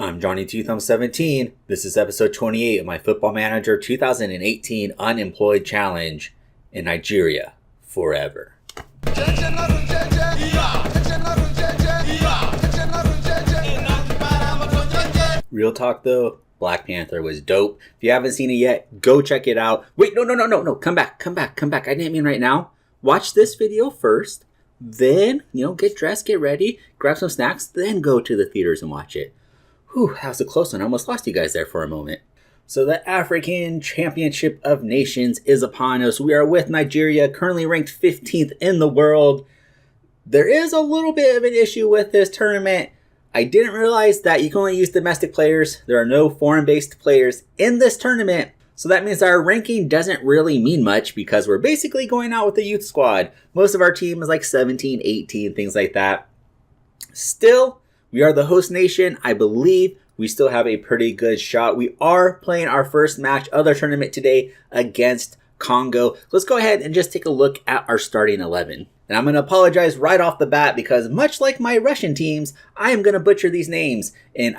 I'm Johnny Two Thumbs 17. This is episode 28 of my Football Manager 2018 Unemployed Challenge in Nigeria forever. Real talk though, Black Panther was dope. If you haven't seen it yet, go check it out. Wait, no. Come back. I didn't mean right now. Watch this video first. Then, get dressed, get ready, grab some snacks, then go to the theaters and watch it. Whew, that was a close one. I almost lost you guys there for a moment. So the African Championship of Nations is upon us. We are with Nigeria, currently ranked 15th in the world. There is a little bit of an issue with this tournament. I didn't realize that you can only use domestic players. There are no foreign-based players in this tournament. So that means our ranking doesn't really mean much because we're basically going out with the youth squad. Most of our team is like 17, 18, things like that. Still, we are the host nation. I believe we still have a pretty good shot. We are playing our first match of the tournament today against Congo. Let's go ahead and just take a look at our starting 11. And I'm going to apologize right off the bat because much like my Russian teams, I am going to butcher these names. And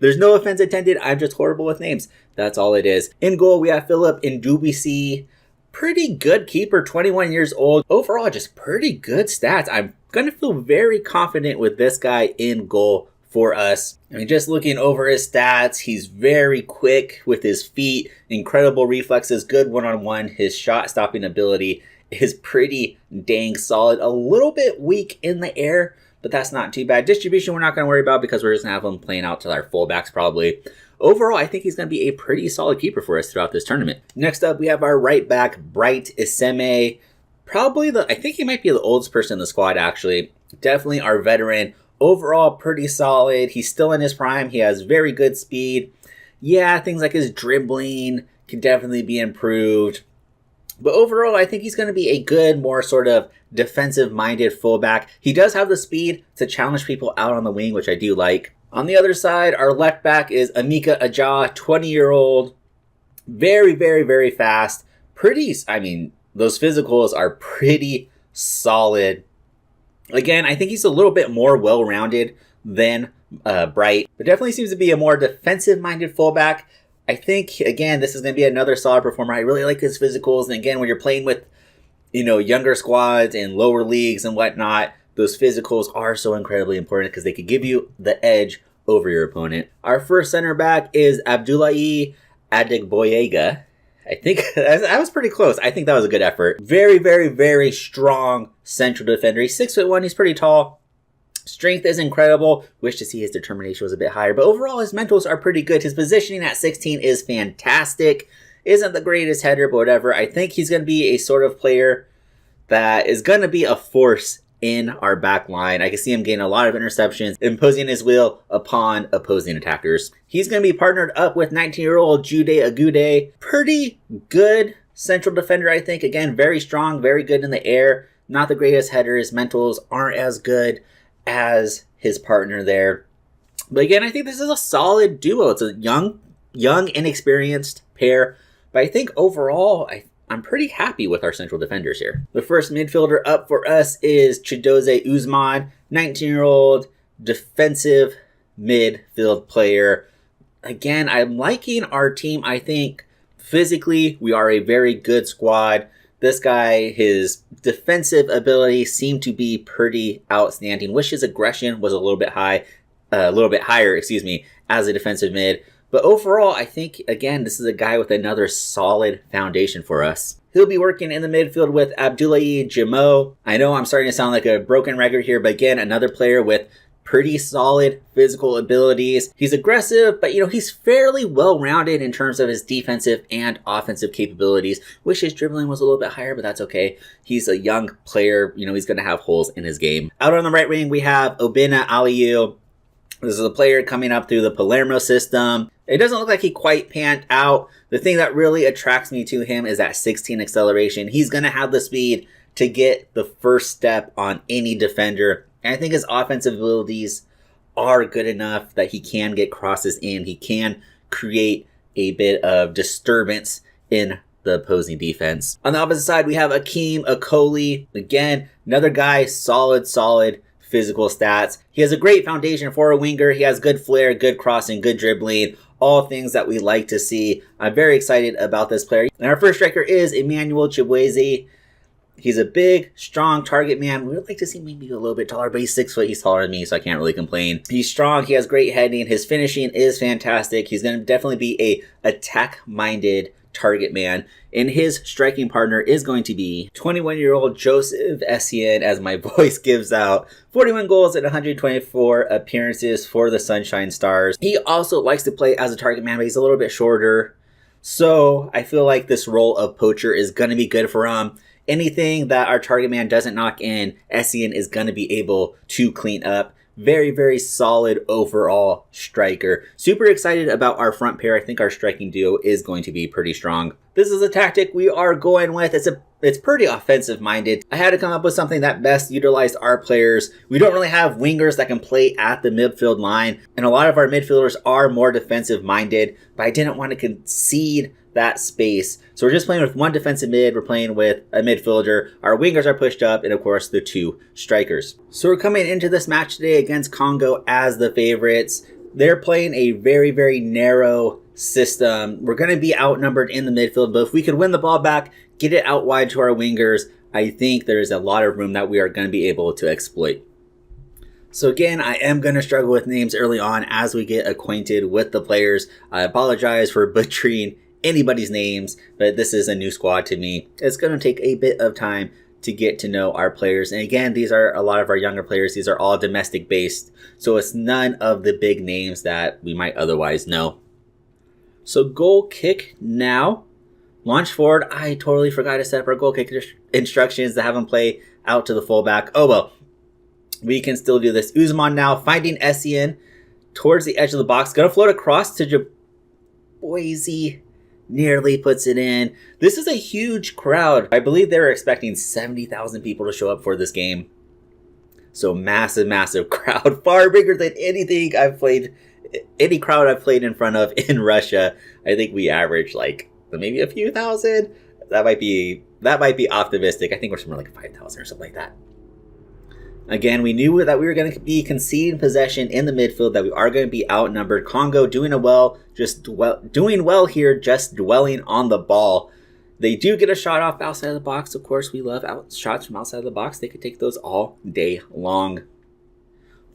there's no offense intended. I'm just horrible with names. That's all it is. In goal, we have Philip Ndubisi. Pretty good keeper, 21 years old. Overall, just pretty good stats. I'm going to feel very confident with this guy in goal for us. I mean, just looking over his stats, he's very quick with his feet, incredible reflexes, good one-on-one. His shot stopping ability is pretty dang solid. A little bit weak in the air, but that's not too bad. Distribution, we're not going to worry about because we're just going to have him playing out to our fullbacks probably. Overall, I think he's going to be a pretty solid keeper for us throughout this tournament. Next up, we have our right back, Bright Iseme. I think he might be the oldest person in the squad, actually. Definitely our veteran. Overall, pretty solid. He's still in his prime. He has very good speed. Yeah, things like his dribbling can definitely be improved. But overall, I think he's going to be a good, more sort of defensive-minded fullback. He does have the speed to challenge people out on the wing, which I do like. On the other side, our left back is Amika Aja, 20-year-old. Very, very, very fast. Those physicals are pretty solid. Again, I think he's a little bit more well-rounded than Bright, but definitely seems to be a more defensive-minded fullback. I think, again, this is going to be another solid performer. I really like his physicals. And again, when you're playing with, younger squads and lower leagues and whatnot, those physicals are so incredibly important because they could give you the edge over your opponent. Our first center back is Abdullahi Adegboyega. I think that was pretty close. I think that was a good effort. Very, very, very strong central defender. He's 6'1". He's pretty tall. Strength is incredible. Wish to see his determination was a bit higher. But overall, his mentals are pretty good. His positioning at 16 is fantastic. Isn't the greatest header, but whatever. I think he's going to be a sort of player that is going to be a force in our back line. I can see him getting a lot of interceptions, imposing his will upon opposing attackers. He's going to be partnered up with 19-year-old Jude Agude. Pretty good central defender, I think. Again, very strong, very good in the air. Not the greatest header. His mentals aren't as good as his partner there. But again, I think this is a solid duo. It's a young, inexperienced pair. But I think overall, I'm pretty happy with our central defenders here. The first midfielder up for us is Chidozie Usman, 19-year-old defensive midfield player. Again, I'm liking our team. I think physically, we are a very good squad. This guy, his defensive ability seemed to be pretty outstanding. Wish his aggression was a little bit higher, as a defensive mid. But overall, I think, again, this is a guy with another solid foundation for us. He'll be working in the midfield with Abdullahi Jimo. I know I'm starting to sound like a broken record here, but again, another player with pretty solid physical abilities. He's aggressive, but he's fairly well-rounded in terms of his defensive and offensive capabilities. Wish his dribbling was a little bit higher, but that's okay. He's a young player. He's going to have holes in his game. Out on the right wing, we have Obinna Aliyu. This is a player coming up through the Palermo system. It doesn't look like he quite panned out. The thing that really attracts me to him is that 16 acceleration. He's going to have the speed to get the first step on any defender. And I think his offensive abilities are good enough that he can get crosses in. He can create a bit of disturbance in the opposing defense. On the opposite side, we have Akeem Akoli. Again, another guy, solid physical stats. He has a great foundation for a winger. He has good flair, good crossing, good dribbling, all things that we like to see. I'm very excited about this player. And our first striker is Emmanuel Chibueze. He's a big, strong target man. We would like to see maybe a little bit taller, but he's 6 foot. He's taller than me, so I can't really complain. He's strong. He has great heading. His finishing is fantastic. He's going to definitely be a attack-minded target man. And his striking partner is going to be 21-year-old Joseph Essien, as my voice gives out. 41 goals and 124 appearances for the Sunshine Stars. He also likes to play as a target man, but he's a little bit shorter. So I feel like this role of poacher is going to be good for him. Anything that our target man doesn't knock in, Essien is going to be able to clean up. Very, very solid overall striker. Super excited about our front pair. I think our striking duo is going to be pretty strong. This is a tactic we are going with. It's pretty offensive minded. I had to come up with something that best utilized our players. We don't really have wingers that can play at the midfield line, and a lot of our midfielders are more defensive minded, but I didn't want to concede that space. So we're just playing with one defensive mid. We're playing with a midfielder. Our wingers are pushed up, and of course the 2 strikers. So we're coming into this match today against Congo as the favorites. They're playing a very, very narrow system. We're going to be outnumbered in the midfield, but if we could win the ball back, get it out wide to our wingers, I think there's a lot of room that we are going to be able to exploit. So again, I am going to struggle with names early on as we get acquainted with the players. I apologize for butchering anybody's names, but this is a new squad to me. It's going to take a bit of time to get to know our players. And again, these are a lot of our younger players. These are all domestic based. So it's none of the big names that we might otherwise know. So goal kick now. Launch forward. I totally forgot to set up our goal kick instructions to have him play out to the fullback. Oh well, we can still do this. Uzman now finding Essien towards the edge of the box. Going to float across to Chibueze. Nearly puts it in. This is a huge crowd. I believe they were expecting 70,000 people to show up for this game. So massive, massive crowd. Far bigger than anything I've played, any crowd I've played in front of in Russia. I think we average like maybe a few thousand. That might be optimistic. I think we're somewhere like 5,000 or something like that. Again, we knew that we were going to be conceding possession in the midfield, that we are going to be outnumbered. Congo doing well here, just dwelling on the ball. They do get a shot off outside of the box. Of course, we love shots from outside of the box. They could take those all day long.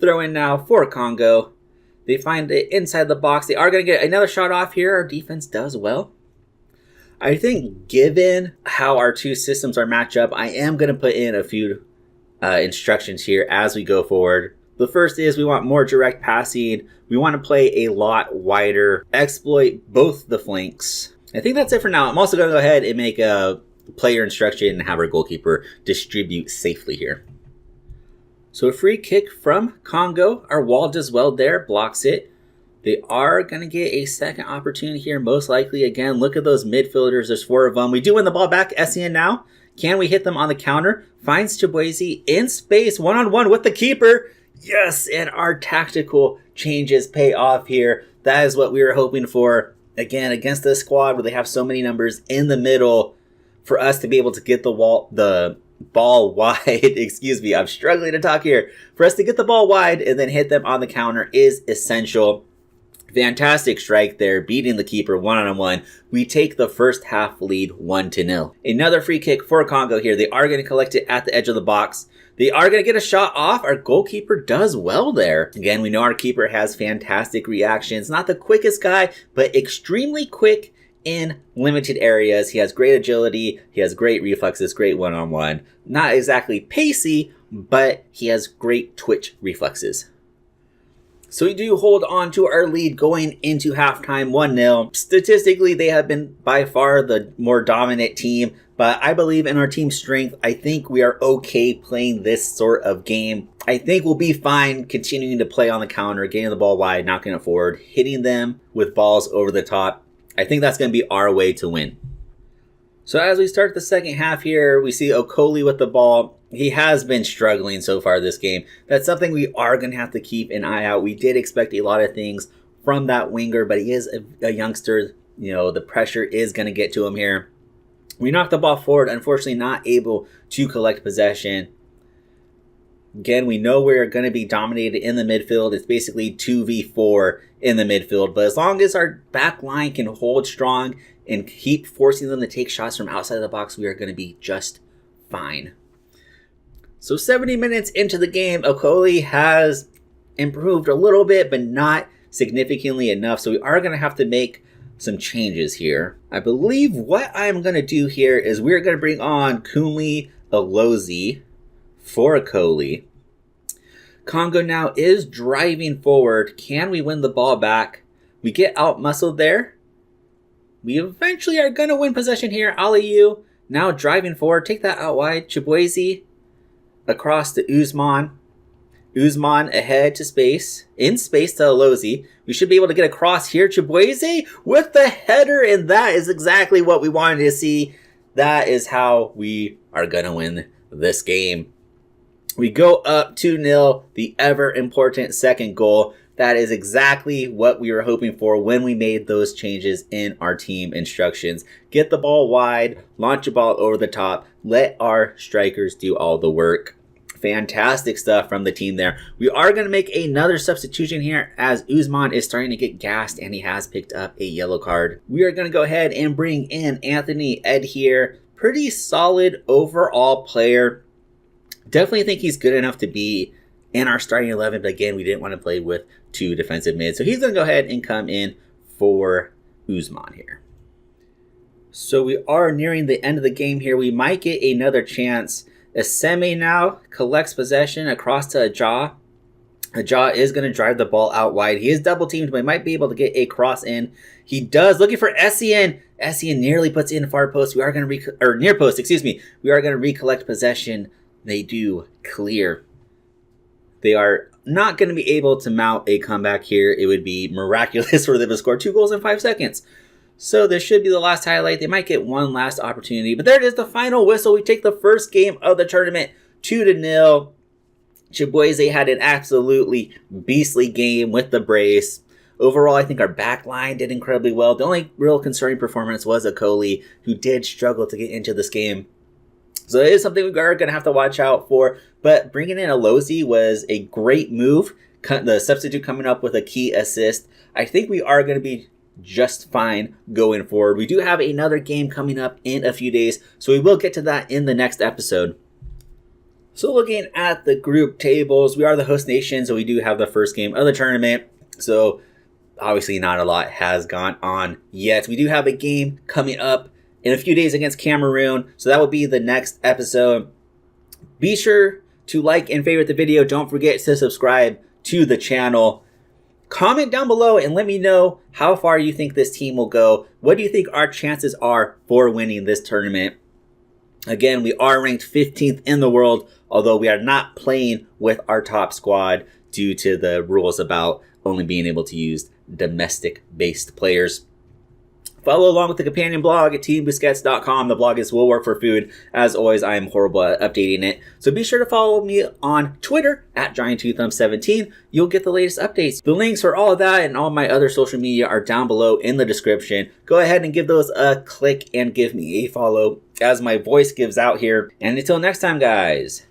Throw in now for Congo. They find it inside the box. They are going to get another shot off here. Our defense does well. I think given how our 2 systems are matched up, I am going to put in a few instructions here as we go forward. The first is we want more direct passing. We want to play a lot wider, exploit both the flanks. I think that's it for now. I'm also going to go ahead and make a player instruction and have our goalkeeper distribute safely here. So a free kick from Congo. Our wall does well there, blocks it. They are going to get a second opportunity here, most likely. Again, look at those midfielders. There's 4 of them. We do win the ball back. Essien now. Can we hit them on the counter? Finds Chibueze in space, one-on-one with the keeper. Yes, and our tactical changes pay off here. That is what we were hoping for. Again, against this squad where they have so many numbers in the middle, for us to be able to get the ball wide. Excuse me, I'm struggling to talk here. For us to get the ball wide and then hit them on the counter is essential. Fantastic strike there, beating the keeper one-on-one. We take the first half lead 1-0. Another free kick for Congo here. They are going to collect it at the edge of the box. They are going to get a shot off. Our goalkeeper does well there. Again, we know our keeper has fantastic reactions. Not the quickest guy, but extremely quick in limited areas. He has great agility. He has great reflexes, great one-on-one. Not exactly pacey, but he has great twitch reflexes. So we do hold on to our lead going into halftime 1-0. Statistically, they have been by far the more dominant team, but I believe in our team's strength. I think we are okay playing this sort of game. I think we'll be fine continuing to play on the counter, getting the ball wide, knocking it forward, hitting them with balls over the top. I think that's going to be our way to win. So as we start the second half here, we see Okoli with the ball. He has been struggling so far this game. That's something we are going to have to keep an eye out. We did expect a lot of things from that winger, but he is a youngster. You know, the pressure is going to get to him here. We knocked the ball forward, unfortunately not able to collect possession. Again, we know we're going to be dominated in the midfield. It's basically 2v4 in the midfield. But as long as our back line can hold strong and keep forcing them to take shots from outside of the box, we are going to be just fine. So 70 minutes into the game, Okoli has improved a little bit, but not significantly enough. So we are going to have to make some changes here. I believe what I'm going to do here is we're going to bring on Kunle Alozie for Okoli. Congo now is driving forward. Can we win the ball back? We get out-muscled there. We eventually are going to win possession here. Aliyu now driving forward. Take that out wide. Chibueze across to Usman. Usman ahead to space. In space to Alozie. We should be able to get across here. Chibueze with the header. And that is exactly what we wanted to see. That is how we are going to win this game. We go up 2-0. The ever important second goal. That is exactly what we were hoping for when we made those changes in our team instructions. Get the ball wide, launch a ball over the top, let our strikers do all the work. Fantastic stuff from the team there. We are going to make another substitution here as Usman is starting to get gassed and he has picked up a yellow card. We are going to go ahead and bring in Anthony Ed here. Pretty solid overall player. Definitely think he's good enough to be in our starting 11, but again, we didn't want to play with two defensive mids. So he's going to go ahead and come in for Usman here. So we are nearing the end of the game here. We might get another chance. Eseme now collects possession across to Aja. Aja is going to drive the ball out wide. He is double teamed, but he might be able to get a cross in. He does. Looking for Essien. Essien nearly puts in far post. We are going to near post, excuse me. We are going to recollect possession. They do clear. They are not going to be able to mount a comeback here. It would be miraculous for them to score 2 goals in 5 seconds. So this should be the last highlight. They might get one last opportunity. But there it is, the final whistle. We take the first game of the tournament 2-0. Chibueze had an absolutely beastly game with the brace. Overall, I think our back line did incredibly well. The only real concerning performance was Okoli, who did struggle to get into this game. So it is something we are going to have to watch out for. But bringing in Alozie was a great move. The substitute coming up with a key assist. I think we are going to be just fine going forward. We do have another game coming up in a few days. So we will get to that in the next episode. So looking at the group tables, we are the host nation. So we do have the first game of the tournament. So obviously not a lot has gone on yet. We do have a game coming up in a few days against Cameroon. So that will be the next episode. Be sure to like and favorite the video. Don't forget to subscribe to the channel. Comment down below and let me know how far you think this team will go. What do you think our chances are for winning this tournament? Again, we are ranked 15th in the world, although we are not playing with our top squad due to the rules about only being able to use domestic-based players. Follow along with the companion blog at teambusquets.com. The blog is Will Work for Food. As always, I am horrible at updating it. So be sure to follow me on Twitter at Giant2Thumb17. You'll get the latest updates. The links for all of that and all my other social media are down below in the description. Go ahead and give those a click and give me a follow as my voice gives out here. And until next time, guys,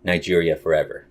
Nigeria forever.